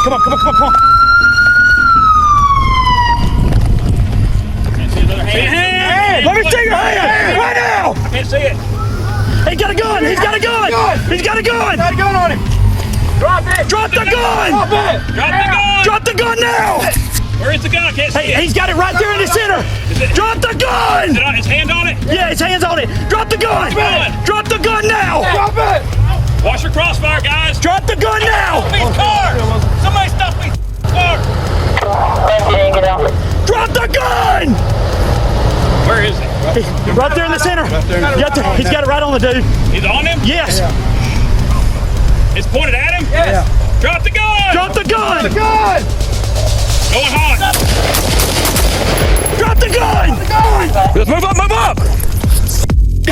come on. Hey, Let me see your hand right now. can't see it. He's got a gun. He's got a gun. Got a gun on him. Drop it. Drop the gun. Drop it. Drop the gun. Drop the gun now. Where is the gun? I can't see it. He's got it right there in the center. Drop the gun. Is it on his hand on it? Yeah, his hand's on it. Drop the gun. Drop the gun now. Drop it. Watch your crossfire, guys. Drop the gun now. Stop me, car. Somebody stop me, car. Drop the gun. Where is he? Right there in the center. He's got it right on the dude. He's on him? Yes. It's pointed at him? Yes. Drop the gun. Drop the gun. Gun! Going hot. Drop the gun. Let's move up.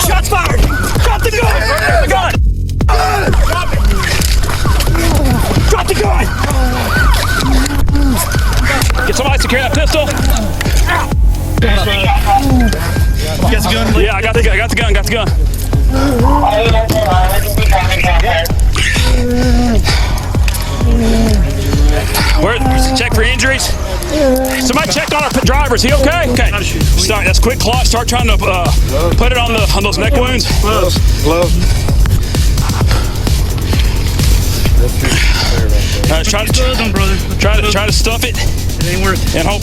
Shots fired. Drop the gun. Drop the gun. Drop the gun. Get somebody to secure that pistol. You got the gun? Yeah, I got the gun. Check for injuries. Somebody check on our driver. Is he okay? Okay. Start. That's quick clock. Start trying to put it on those neck wounds. Gloves. Try to stuff it. It ain't worth it. And hope.